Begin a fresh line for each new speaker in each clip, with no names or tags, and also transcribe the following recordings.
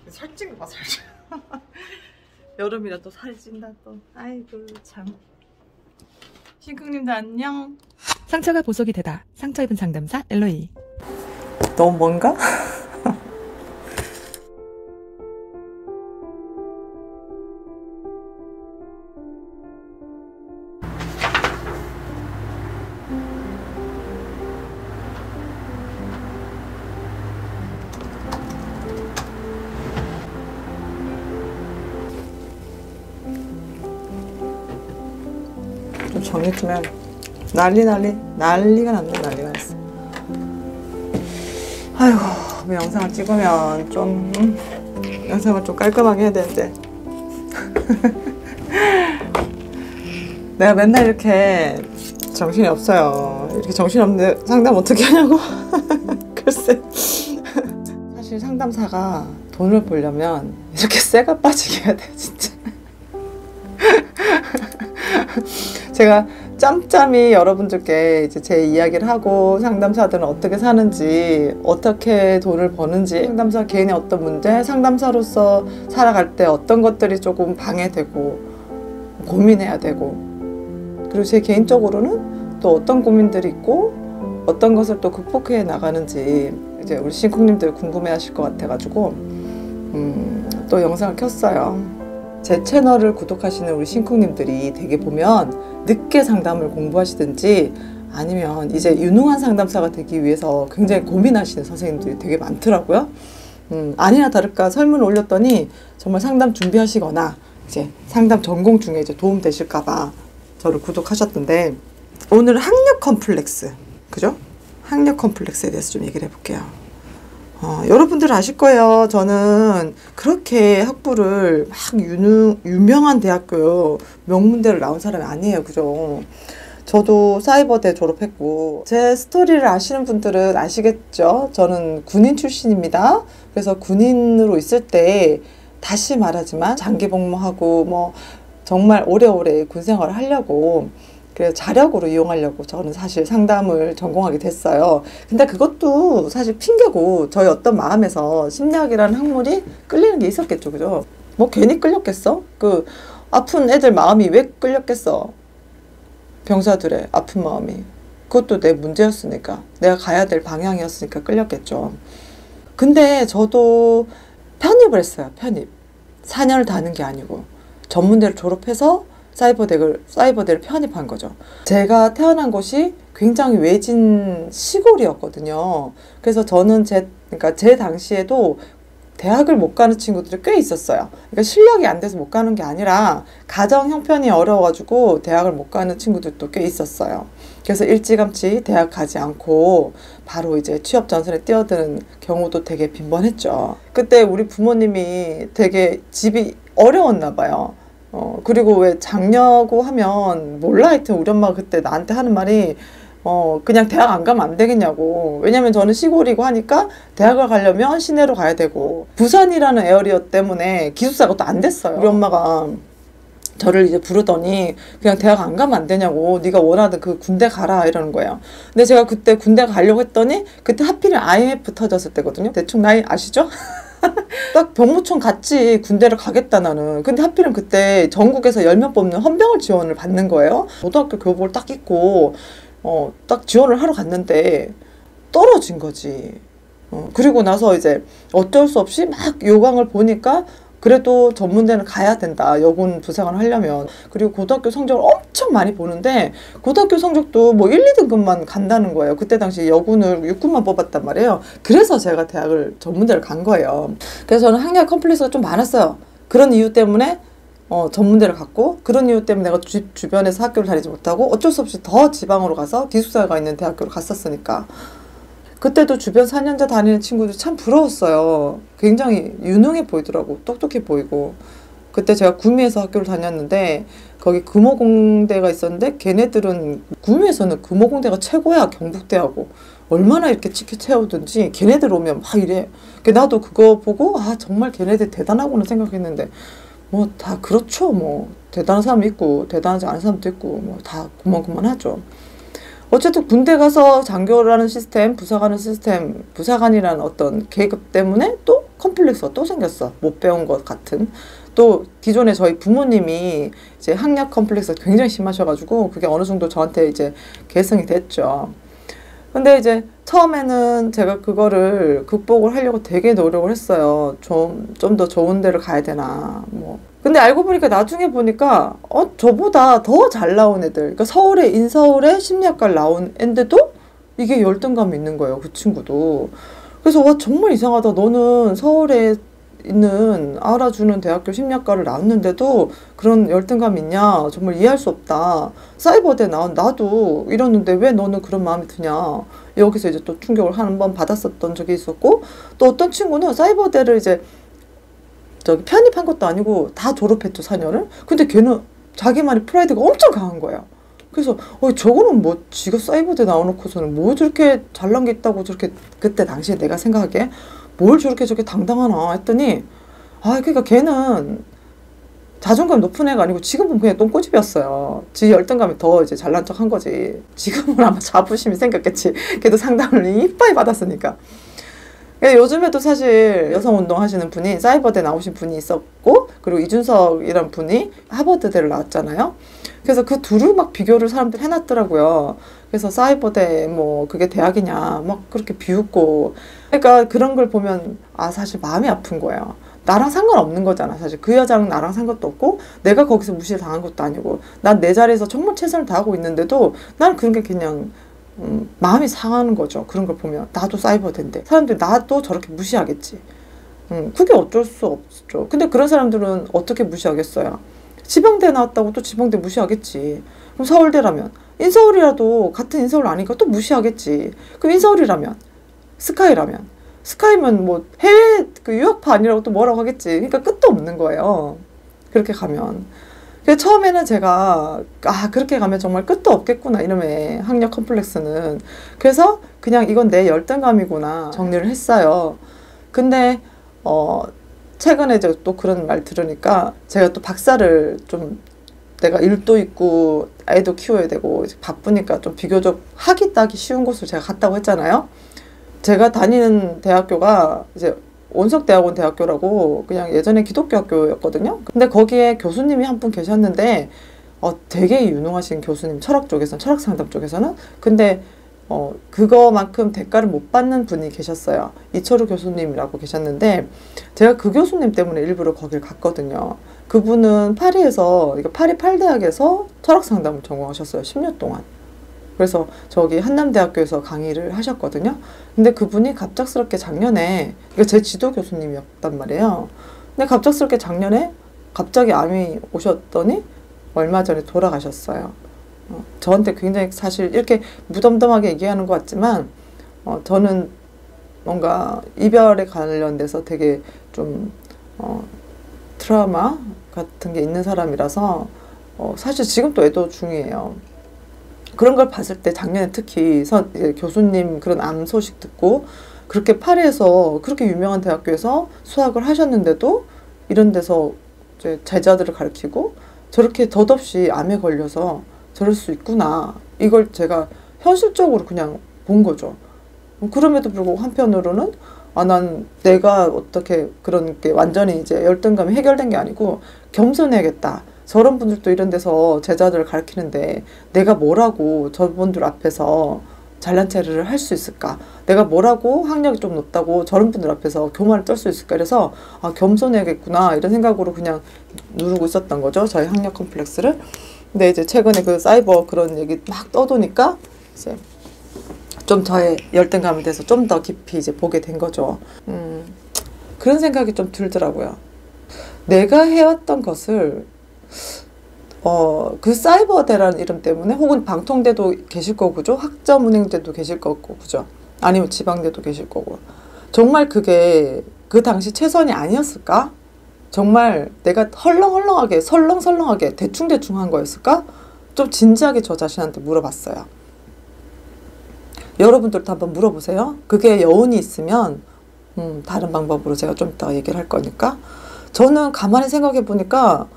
살찐 거 봐, 살찐. 여름이라 또 살찐다 또. 아이고 참. 신쿵님도 안녕.
상처가 보석이 되다. 상처 입은 상담사 엘로이.
너무 뭔가? 좀 정리 좀 해. 난리가 났네. 난리가 났어. 아이고, 뭐 영상을 찍으면 좀 영상을 좀 깔끔하게 해야 되는데 내가 맨날 이렇게 정신이 없어요. 이렇게 정신이 없는데 상담 어떻게 하냐고. 글쎄. 사실 상담사가 돈을 벌려면 이렇게 쇠가 빠지게 해야 돼, 진짜. 제가 짬짬이 여러분들께 이제 제 이야기를 하고 상담사들은 어떻게 사는지, 어떻게 돈을 버는지, 상담사 개인의 어떤 문제, 상담사로서 살아갈 때 어떤 것들이 조금 방해되고 고민해야 되고, 그리고 제 개인적으로는 또 어떤 고민들이 있고 어떤 것을 또 극복해 나가는지 이제 우리 신쿵님들 궁금해 하실 것 같아가지고 또 영상을 켰어요. 제 채널을 구독하시는 우리 신쿵님들이 되게 보면 늦게 상담을 공부하시든지 아니면 이제 유능한 상담사가 되기 위해서 굉장히 고민하시는 선생님들이 되게 많더라고요. 아니나 다를까 설문을 올렸더니 정말 상담 준비하시거나 이제 상담 전공 중에 이제 도움 되실까봐 저를 구독하셨던데, 오늘은 학력 컴플렉스, 그죠? 학력 컴플렉스에 대해서 좀 얘기를 해볼게요. 여러분들 아실 거예요. 저는 그렇게 학부를 막 유명한 대학교 명문대를 나온 사람이 아니에요. 그죠? 저도 사이버대 졸업했고, 제 스토리를 아시는 분들은 아시겠죠? 저는 군인 출신입니다. 그래서 군인으로 있을 때 다시 말하지만 장기 복무하고 뭐 정말 오래오래 군 생활을 하려고, 그래서 자력으로 이용하려고 저는 사실 상담을 전공하게 됐어요. 근데 그것도 사실 핑계고 저희 어떤 마음에서 심리학이라는 학문이 끌리는 게 있었겠죠. 그죠? 뭐 괜히 끌렸겠어? 그 아픈 애들 마음이 왜 끌렸겠어? 병사들의 아픈 마음이. 그것도 내 문제였으니까, 내가 가야 될 방향이었으니까 끌렸겠죠. 근데 저도 편입을 했어요. 편입. 4년을 다는 게 아니고 전문대를 졸업해서 사이버대를 편입한 거죠. 제가 태어난 곳이 굉장히 외진 시골이었거든요. 그래서 저는 그러니까 제 당시에도 대학을 못 가는 친구들이 꽤 있었어요. 그러니까 실력이 안 돼서 못 가는 게 아니라 가정 형편이 어려워가지고 대학을 못 가는 친구들도 꽤 있었어요. 그래서 일찌감치 대학 가지 않고 바로 이제 취업 전선에 뛰어드는 경우도 되게 빈번했죠. 그때 우리 부모님이 되게 집이 어려웠나 봐요. 그리고 왜 장녀고 하면 몰라, 하여튼 우리 엄마가 그때 나한테 하는 말이 그냥 대학 안 가면 안 되겠냐고. 왜냐면 저는 시골이고 하니까 대학을 가려면 시내로 가야 되고, 부산이라는 에어리어 때문에 기숙사가 또 안 됐어요. 우리 엄마가 저를 이제 부르더니 그냥 대학 안 가면 안 되냐고, 네가 원하는 그 군대 가라 이러는 거예요. 근데 제가 그때 군대 가려고 했더니 그때 하필 IMF 터졌을 때거든요. 대충 나이 아시죠? 딱 병무청 갔지, 군대를 가겠다 나는. 근데 하필은 그때 전국에서 10명 뽑는 헌병을 지원을 받는 거예요. 고등학교 교복을 딱 입고 딱 지원을 하러 갔는데 떨어진 거지. 그리고 나서 이제 어쩔 수 없이 막 요강을 보니까 그래도 전문대는 가야 된다, 여군 부상을 하려면. 그리고 고등학교 성적을 엄청 많이 보는데 고등학교 성적도 뭐 1, 2등급만 간다는 거예요. 그때 당시 여군을 육군만 뽑았단 말이에요. 그래서 제가 대학을 전문대를 간 거예요. 그래서 저는 학력 컴플렉스가 좀 많았어요. 그런 이유 때문에 전문대를 갔고, 그런 이유 때문에 내가 주변에서 학교를 다니지 못하고 어쩔 수 없이 더 지방으로 가서 기숙사가 있는 대학교를 갔었으니까. 그때도 주변 4년제 다니는 친구들 참 부러웠어요. 굉장히 유능해 보이더라고. 똑똑해 보이고. 그때 제가 구미에서 학교를 다녔는데 거기 금호공대가 있었는데 걔네들은 구미에서는 금호공대가 최고야, 경북대하고. 얼마나 이렇게 치켜 채우든지 걔네들 오면 막 이래. 나도 그거 보고 정말 걔네들 대단하구나 생각했는데 뭐 다 그렇죠. 뭐 대단한 사람이 있고 대단하지 않은 사람도 있고 뭐 다 고만고만하죠. 어쨌든 군대 가서 장교라는 시스템, 부사관은 시스템, 부사관이라는 어떤 계급 때문에 또 컴플렉스가 또 생겼어. 못 배운 것 같은. 또 기존에 저희 부모님이 이제 학력 컴플렉스가 굉장히 심하셔가지고 그게 어느 정도 저한테 이제 계승이 됐죠. 근데 이제 처음에는 제가 그거를 극복을 하려고 되게 노력을 했어요. 좀 더 좋은 데를 가야 되나, 뭐. 근데 알고 보니까 나중에 보니까, 저보다 더 잘 나온 애들, 그러니까 인서울에 심리학과를 나온 애인데도 이게 열등감이 있는 거예요, 그 친구도. 그래서, 와, 정말 이상하다. 너는 서울에 있는 알아주는 대학교 심리학과를 나왔는데도 그런 열등감이 있냐? 정말 이해할 수 없다. 사이버대 나온 나도 이러는데 왜 너는 그런 마음이 드냐? 여기서 이제 또 충격을 한 번 받았었던 적이 있었고, 또 어떤 친구는 사이버대를 이제 편입한 것도 아니고 다 졸업했죠, 4년을. 근데 걔는 자기만의 프라이드가 엄청 강한 거예요. 그래서 저거는 뭐 지가 사이버대 나와놓고서는 뭐 저렇게 잘난 게 있다고 저렇게, 그때 당시에 내가 생각하기에 뭘 저렇게 저렇게 당당하나 했더니, 그러니까 걔는 자존감 높은 애가 아니고 지금 보면 그냥 똥꼬집이었어요. 지 열등감이 더 이제 잘난 척 한 거지. 지금은 아마 자부심이 생겼겠지. 걔도 상담을 이빠이 받았으니까. 요즘에도 사실 여성운동 하시는 분이 사이버대 나오신 분이 있었고, 그리고 이준석이란 분이 하버드대를 나왔잖아요. 그래서 그 둘을 막 비교를 사람들 해놨더라고요. 그래서 사이버대 뭐 그게 대학이냐 막 그렇게 비웃고, 그러니까 그런 걸 보면 사실 마음이 아픈 거예요. 나랑 상관없는 거잖아. 사실 그 여자랑 나랑 상관도 없고 내가 거기서 무시를 당한 것도 아니고 난 내 자리에서 정말 최선을 다하고 있는데도 나는 그런 게 그냥 마음이 상하는 거죠. 그런 걸 보면 나도 사이버대인데 사람들이 나도 저렇게 무시하겠지. 그게 어쩔 수 없죠. 근데 그런 사람들은 어떻게 무시하겠어요? 지방대 나왔다고 또 지방대 무시하겠지. 그럼 서울대라면 인서울이라도 같은 인서울 아니까 또 무시하겠지. 그럼 인서울이라면 스카이면 뭐 해외 유학파 아니라고 또 뭐라고 하겠지. 그러니까 끝도 없는 거예요. 그렇게 가면. 그래서 처음에는 제가 그렇게 가면 정말 끝도 없겠구나, 이놈의 학력 컴플렉스는. 그래서 그냥 이건 내 열등감이구나 정리를 했어요. 근데 최근에 제가 또 그런 말 들으니까 제가 또 박사를 좀, 내가 일도 있고 애도 키워야 되고 바쁘니까 좀 비교적 학위 따기 쉬운 곳을 제가 갔다고 했잖아요. 제가 다니는 대학교가 이제 온석대학원 대학교라고 그냥 예전에 기독교 학교였거든요. 근데 거기에 교수님이 한 분 계셨는데 되게 유능하신 교수님, 철학 상담 쪽에서는. 근데 그거만큼 대가를 못 받는 분이 계셨어요. 이철우 교수님이라고 계셨는데 제가 그 교수님 때문에 일부러 거길 갔거든요. 그분은 파리에서, 파리 8대학에서 철학 상담을 전공하셨어요. 10년 동안. 그래서 저기 한남대학교에서 강의를 하셨거든요. 근데 그분이 갑작스럽게 작년에, 이거 제 지도 교수님이었단 말이에요. 근데 갑작스럽게 작년에 갑자기 암이 오셨더니 얼마 전에 돌아가셨어요. 저한테 굉장히 사실 이렇게 무덤덤하게 얘기하는 것 같지만 저는 뭔가 이별에 관련돼서 되게 좀 트라우마 같은 게 있는 사람이라서 사실 지금도 애도 중이에요. 그런 걸 봤을 때 작년에 특히 교수님 그런 암 소식 듣고, 그렇게 파리에서 그렇게 유명한 대학교에서 수학을 하셨는데도 이런 데서 이제 제자들을 가르치고 저렇게 덧없이 암에 걸려서 저럴 수 있구나, 이걸 제가 현실적으로 그냥 본 거죠. 그럼에도 불구하고 한편으로는 난 내가 어떻게 그런 게 완전히 이제 열등감이 해결된 게 아니고 겸손해야겠다. 저런 분들도 이런 데서 제자들을 가르치는데 내가 뭐라고 저분들 앞에서 잘난 체를 할 수 있을까? 내가 뭐라고 학력이 좀 높다고 저런 분들 앞에서 교만을 떨 수 있을까? 그래서 겸손해야겠구나, 이런 생각으로 그냥 누르고 있었던 거죠, 저희 학력 컴플렉스를. 근데 이제 최근에 그 사이버 그런 얘기 막 떠도니까 이제 좀 저의 열등감에 대해서 좀 더 깊이 이제 보게 된 거죠. 그런 생각이 좀 들더라고요. 내가 해왔던 것을 그 사이버대라는 이름 때문에, 혹은 방통대도 계실 거고, 그죠? 학점은행대도 계실 거고, 그죠? 아니면 지방대도 계실 거고. 정말 그게 그 당시 최선이 아니었을까? 정말 내가 헐렁헐렁하게, 설렁설렁하게 대충대충 한 거였을까? 좀 진지하게 저 자신한테 물어봤어요. 여러분들도 한번 물어보세요. 그게 여운이 있으면 다른 방법으로 제가 좀 이따가 얘기를 할 거니까. 저는 가만히 생각해 보니까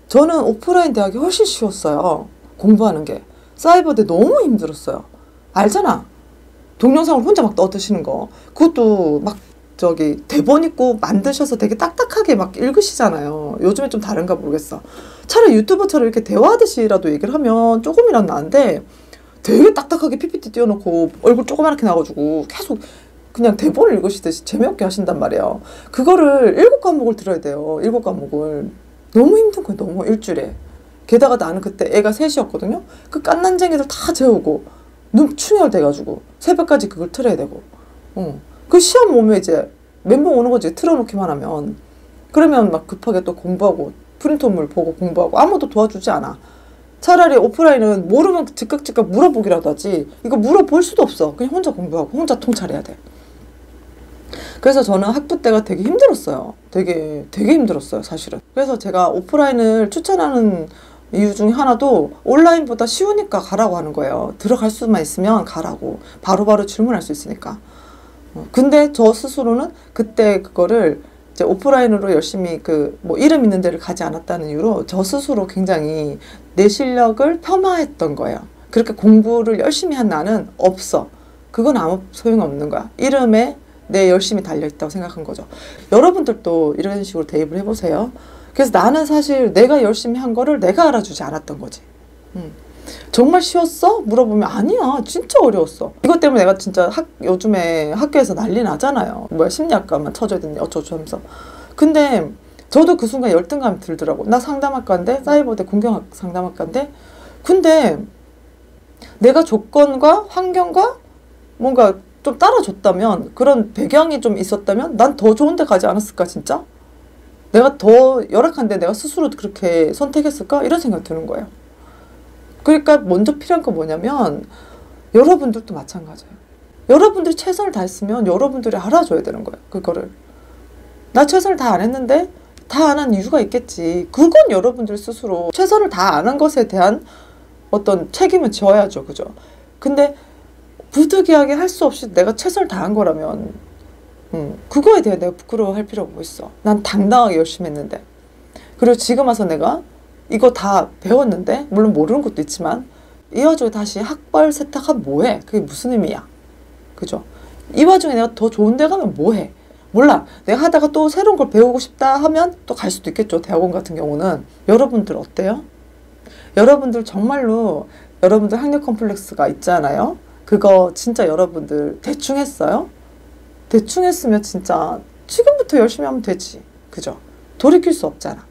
저는 오프라인 대학이 훨씬 쉬웠어요. 공부하는 게. 사이버대 너무 힘들었어요. 알잖아. 동영상을 혼자 막 떠드시는 거. 그것도 막 저기 대본 있고 만드셔서 되게 딱딱하게 막 읽으시잖아요. 요즘에 좀 다른가 모르겠어. 차라리 유튜버처럼 이렇게 대화하듯이라도 얘기를 하면 조금이라도 나은데 되게 딱딱하게 PPT 띄워놓고 얼굴 조그맣게 나와가지고 계속 그냥 대본을 읽으시듯이 재미없게 하신단 말이에요. 그거를 7과목을 들어야 돼요. 7과목을. 너무 힘든 거예요. 너무 일주일에. 게다가 나는 그때 애가 셋이었거든요. 그 갓난쟁이들 다 재우고 눈 충혈돼가지고 새벽까지 그걸 틀어야 되고. 그 시험 오면 이제 멘붕 오는 거지. 틀어놓기만 하면. 그러면 막 급하게 또 공부하고 프린트물 보고 공부하고 아무도 도와주지 않아. 차라리 오프라인은 모르면 즉각 물어보기라도 하지. 이거 물어볼 수도 없어. 그냥 혼자 공부하고 혼자 통찰해야 돼. 그래서 저는 학부 때가 되게 힘들었어요. 되게 힘들었어요, 사실은. 그래서 제가 오프라인을 추천하는 이유 중에 하나도 온라인보다 쉬우니까 가라고 하는 거예요. 들어갈 수만 있으면 가라고. 바로바로 질문할 수 있으니까. 근데 저 스스로는 그때 그거를 이제 오프라인으로 열심히 뭐 이름 있는 데를 가지 않았다는 이유로 저 스스로 굉장히 내 실력을 폄하했던 거예요. 그렇게 공부를 열심히 한 나는 없어. 그건 아무 소용없는 거야. 이름에 내 열심히 달려있다고 생각한 거죠. 여러분들도 이런 식으로 대입을 해보세요. 그래서 나는 사실 내가 열심히 한 거를 내가 알아주지 않았던 거지. 정말 쉬웠어? 물어보면 아니야. 진짜 어려웠어. 이것 때문에 내가 진짜 요즘에 학교에서 난리 나잖아요. 뭐야 심리학과만 쳐줘야 되니 어쩌고 하면서. 근데 저도 그 순간 열등감이 들더라고. 나 상담학과인데 사이버대 공경학 상담학과인데 근데 내가 조건과 환경과 뭔가 좀 따라줬다면 그런 배경이 좀 있었다면 난 더 좋은 데 가지 않았을까 진짜? 내가 더 열악한데 내가 스스로 그렇게 선택했을까? 이런 생각이 드는 거예요. 그러니까 먼저 필요한 건 뭐냐면 여러분들도 마찬가지예요. 여러분들이 최선을 다했으면 여러분들이 알아줘야 되는 거예요. 그거를. 나 최선을 다 안 했는데 다 안 한 이유가 있겠지. 그건 여러분들 스스로 최선을 다 안 한 것에 대한 어떤 책임은 져야죠. 그죠? 근데 부득이하게 할 수 없이 내가 최선을 다한 거라면 그거에 대해 내가 부끄러워할 필요가 뭐 있어. 난 당당하게 열심히 했는데. 그리고 지금 와서 내가 이거 다 배웠는데 물론 모르는 것도 있지만 이 와중에 다시 학벌 세탁하면 뭐해? 그게 무슨 의미야? 그죠? 이 와중에 내가 더 좋은 데 가면 뭐해? 몰라. 내가 하다가 또 새로운 걸 배우고 싶다 하면 또 갈 수도 있겠죠. 대학원 같은 경우는. 여러분들 어때요? 여러분들 정말로 여러분들 학력 컴플렉스가 있잖아요. 그거 진짜 여러분들 대충 했어요? 대충 했으면 진짜 지금부터 열심히 하면 되지. 그죠? 돌이킬 수 없잖아.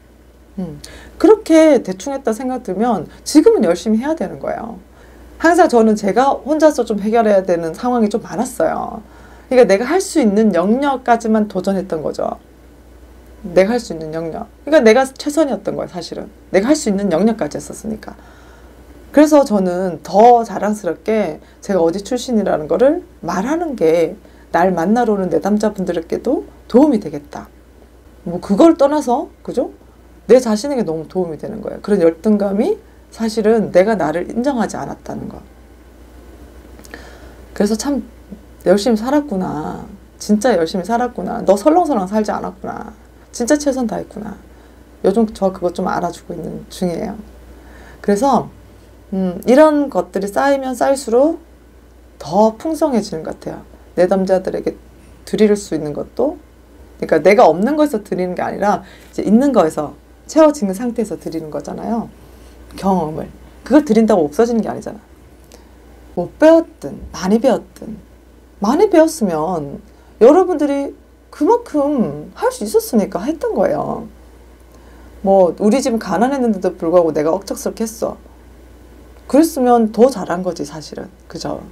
그렇게 대충 했다 생각 들면 지금은 열심히 해야 되는 거예요. 항상 저는 제가 혼자서 좀 해결해야 되는 상황이 좀 많았어요. 그러니까 내가 할 수 있는 영역까지만 도전했던 거죠. 내가 할 수 있는 영역. 그러니까 내가 최선이었던 거예요, 사실은. 내가 할 수 있는 영역까지 했었으니까. 그래서 저는 더 자랑스럽게 제가 어디 출신이라는 거를 말하는 게 날 만나러 오는 내담자분들에게도 도움이 되겠다. 뭐 그걸 떠나서 그죠? 내 자신에게 너무 도움이 되는 거예요. 그런 열등감이 사실은 내가 나를 인정하지 않았다는 거. 그래서 참 열심히 살았구나. 진짜 열심히 살았구나. 너 설렁설렁 살지 않았구나. 진짜 최선 다했구나. 요즘 저 그거 좀 알아주고 있는 중이에요. 그래서 이런 것들이 쌓이면 쌓일수록 더 풍성해지는 것 같아요. 내담자들에게 드릴 수 있는 것도, 그러니까 내가 없는 거에서 드리는 게 아니라 이제 있는 거에서 채워지는 상태에서 드리는 거잖아요. 경험을. 그걸 드린다고 없어지는 게 아니잖아. 못 배웠든 많이 배웠으면 여러분들이 그만큼 할 수 있었으니까 했던 거예요. 뭐 우리 집은 가난했는데도 불구하고 내가 억척스럽게 했어. 그랬으면 더 잘한 거지 사실은. 그죠?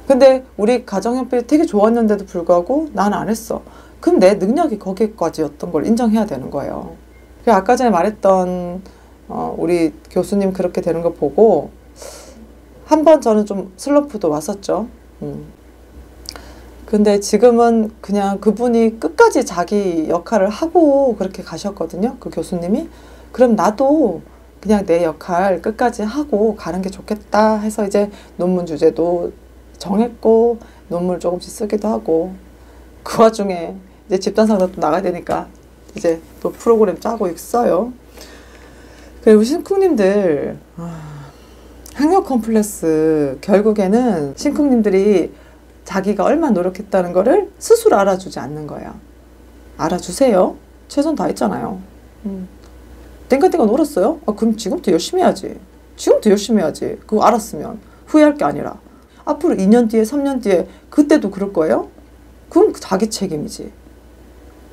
근데 우리 가정 형편이 되게 좋았는데도 불구하고 난 안 했어. 그럼 내 능력이 거기까지였던 걸 인정해야 되는 거예요. 아까 전에 말했던 우리 교수님 그렇게 되는 거 보고 한번 저는 좀 슬럼프도 왔었죠. 근데 지금은 그냥 그분이 끝까지 자기 역할을 하고 그렇게 가셨거든요. 그 교수님이. 그럼 나도 그냥 내 역할 끝까지 하고 가는 게 좋겠다 해서 이제 논문 주제도 정했고 논문을 조금씩 쓰기도 하고 그 와중에 이제 집단 상담도 나가야 되니까 이제 또 프로그램 짜고 있어요. 그리고 신쿵님들 학력 컴플렉스 결국에는 신쿵님들이 자기가 얼마나 노력했다는 거를 스스로 알아주지 않는 거예요. 알아주세요. 최선 다했잖아요. 땡가땡가 놀았어요? 그럼 지금부터 열심히 해야지. 지금부터 열심히 해야지. 그거 알았으면 후회할 게 아니라 앞으로 2년 뒤에 3년 뒤에 그때도 그럴 거예요? 그럼 자기 책임이지.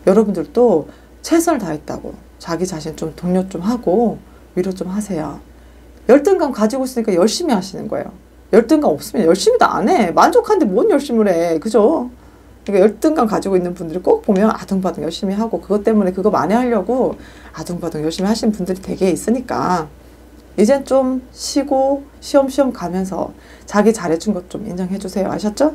여러분들도 최선을 다했다고 자기 자신 좀 독려 좀 하고 위로 좀 하세요. 열등감 가지고 있으니까 열심히 하시는 거예요. 열등감 없으면 열심히도 안 해. 만족한데 뭔 열심을 해. 그죠? 그러니까 열등감 가지고 있는 분들이 꼭 보면 아둥바둥 열심히 하고 그것 때문에 그거 만회하려고 아둥바둥 열심히 하시는 분들이 되게 있으니까 이젠 좀 쉬고 쉬엄쉬엄 가면서 자기 잘해준 것 좀 인정해 주세요. 아셨죠?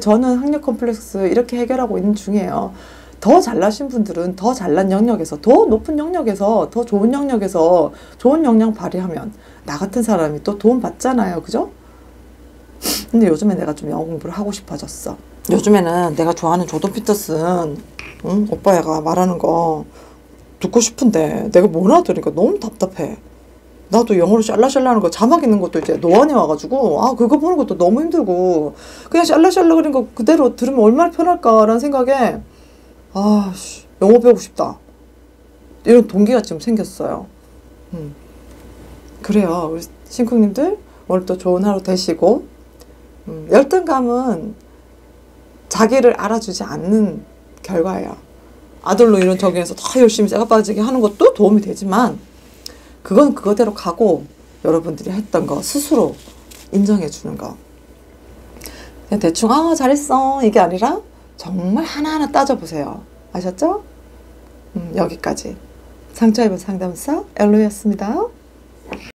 저는 학력 컴플렉스 이렇게 해결하고 있는 중이에요. 더 잘나신 분들은 더 잘난 영역에서 더 높은 영역에서 더 좋은 영역에서 좋은 역량 발휘하면 나 같은 사람이 또 도움 받잖아요. 그죠? 근데 요즘에 내가 좀 영어 공부를 하고 싶어졌어. 요즘에는 내가 좋아하는 조던 피터슨 오빠가 말하는 거 듣고 싶은데 내가 못 알아들으니까 너무 답답해. 나도 영어로 샬라샬라 하는 거 자막 있는 것도 이제 노안이 와가지고 그거 보는 것도 너무 힘들고 그냥 샬라샬라 그린 거 그대로 들으면 얼마나 편할까라는 생각에 영어 배우고 싶다 이런 동기가 지금 생겼어요. 그래요. 우리 신쿵님들 오늘 또 좋은 하루 되시고 열등감은 자기를 알아주지 않는 결과예요. 아들로 이런 저기에서 더 열심히 쇠가 빠지게 하는 것도 도움이 되지만 그건 그거대로 가고 여러분들이 했던 거 스스로 인정해 주는 거. 그냥 대충 잘했어 이게 아니라 정말 하나하나 따져보세요. 아셨죠? 여기까지 상처 입은 상담사 엘로이였습니다.